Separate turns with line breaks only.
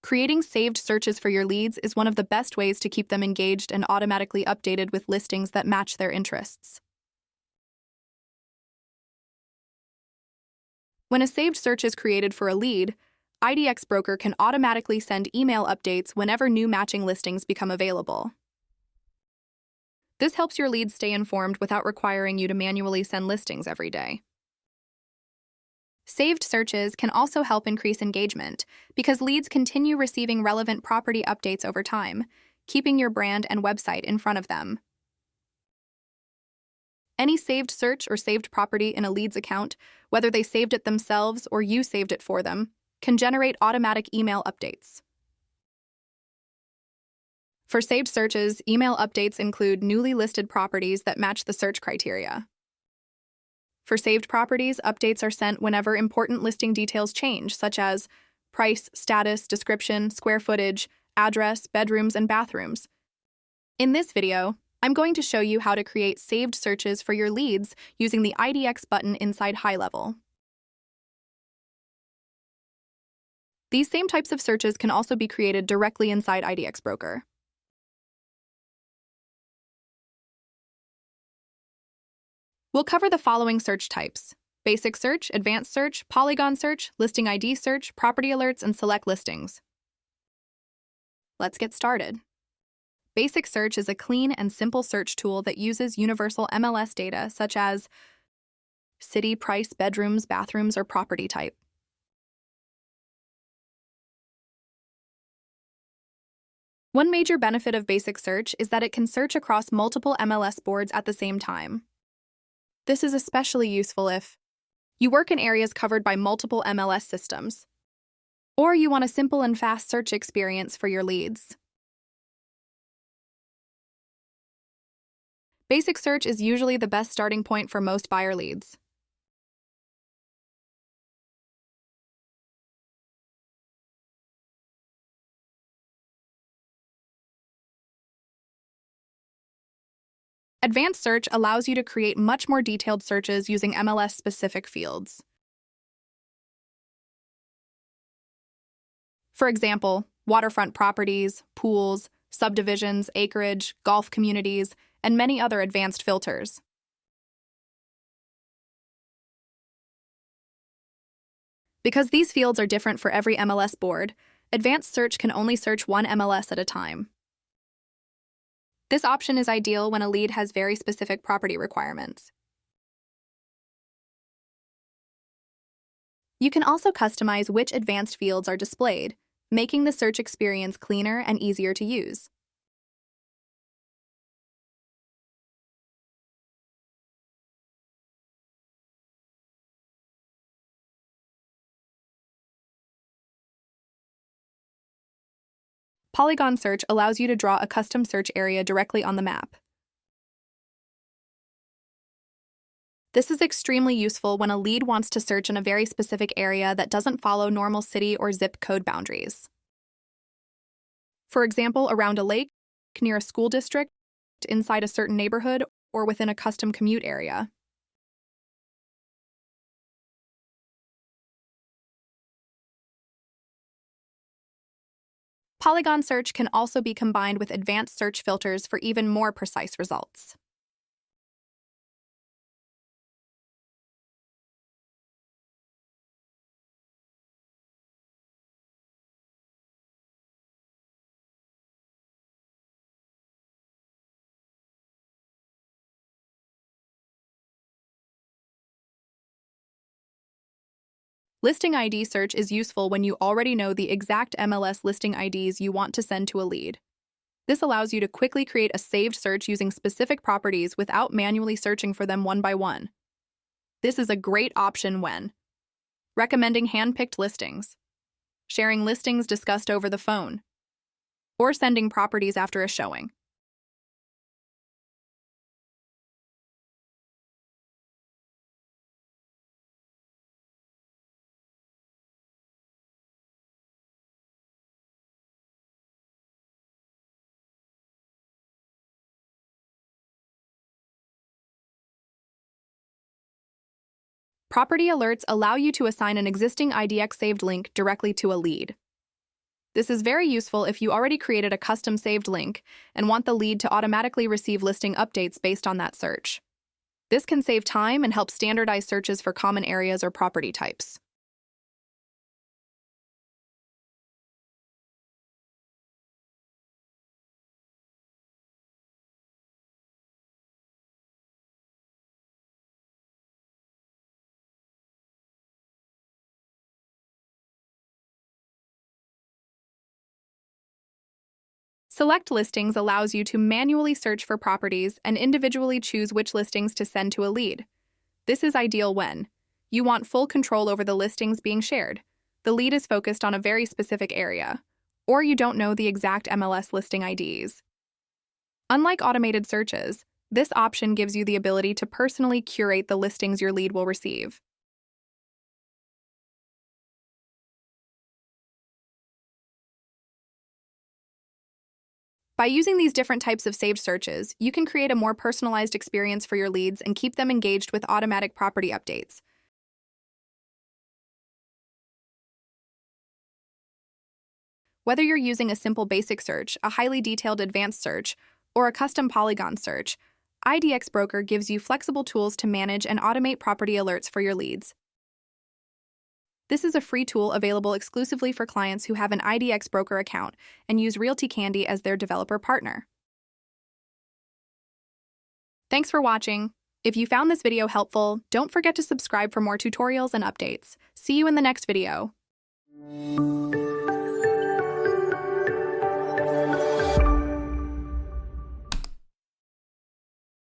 Creating saved searches for your leads is one of the best ways to keep them engaged and automatically updated with listings that match their interests. When a saved search is created for a lead, IDX Broker can automatically send email updates whenever new matching listings become available. This helps your leads stay informed without requiring you to manually send listings every day. Saved searches can also help increase engagement because leads continue receiving relevant property updates over time, keeping your brand and website in front of them. Any saved search or saved property in a lead's account, whether they saved it themselves or you saved it for them, can generate automatic email updates. For saved searches, email updates include newly listed properties that match the search criteria. For saved properties, updates are sent whenever important listing details change, such as price, status, description, square footage, address, bedrooms, and bathrooms. In this video, I'm going to show you how to create saved searches for your leads using the IDX button inside HighLevel. These same types of searches can also be created directly inside IDX Broker. We'll cover the following search types: basic search, advanced search, Polygon search, listing ID search, property alerts, and select listings. Let's get started. Basic search is a clean and simple search tool that uses universal MLS data such as city, price, bedrooms, bathrooms, or property type. One major benefit of basic search is that it can search across multiple MLS boards at the same time. This is especially useful if you work in areas covered by multiple MLS systems, or you want a simple and fast search experience for your leads. Basic search is usually the best starting point for most buyer leads. Advanced search allows you to create much more detailed searches using MLS-specific fields. For example, waterfront properties, pools, subdivisions, acreage, golf communities, and many other advanced filters. Because these fields are different for every MLS board, advanced search can only search one MLS at a time. This option is ideal when a lead has very specific property requirements. You can also customize which advanced fields are displayed, making the search experience cleaner and easier to use. Polygon Search allows you to draw a custom search area directly on the map. This is extremely useful when a lead wants to search in a very specific area that doesn't follow normal city or zip code boundaries. For example, around a lake, near a school district, inside a certain neighborhood, or within a custom commute area. Polygon Search can also be combined with advanced search filters for even more precise results. Listing ID search is useful when you already know the exact MLS listing IDs you want to send to a lead. This allows you to quickly create a saved search using specific properties without manually searching for them one by one. This is a great option when recommending hand-picked listings, sharing listings discussed over the phone, or sending properties after a showing. Property alerts allow you to assign an existing IDX saved link directly to a lead. This is very useful if you already created a custom saved link and want the lead to automatically receive listing updates based on that search. This can save time and help standardize searches for common areas or property types. Select Listings allows you to manually search for properties and individually choose which listings to send to a lead. This is ideal when you want full control over the listings being shared, the lead is focused on a very specific area, or you don't know the exact MLS listing IDs. Unlike automated searches, this option gives you the ability to personally curate the listings your lead will receive. By using these different types of saved searches, you can create a more personalized experience for your leads and keep them engaged with automatic property updates. Whether you're using a simple basic search, a highly detailed advanced search, or a custom Polygon search, IDX Broker gives you flexible tools to manage and automate property alerts for your leads. This is a free tool available exclusively for clients who have an IDX Broker account and use RealtyCandy as their developer partner. Thanks for watching. If you found this video helpful, don't forget to subscribe for more tutorials and updates. See you in the next video.